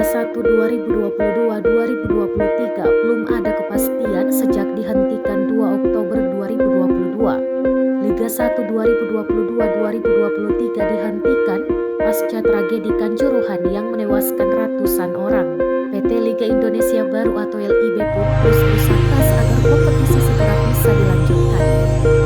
Liga 1 2022-2023 belum ada kepastian sejak dihentikan 2 Oktober 2022. Liga 1 2022-2023 dihentikan pasca tragedi Kanjuruhan yang menewaskan ratusan orang. PT Liga Indonesia Baru atau LIB pun terus berusaha agar kompetisi segera bisa dilanjutkan.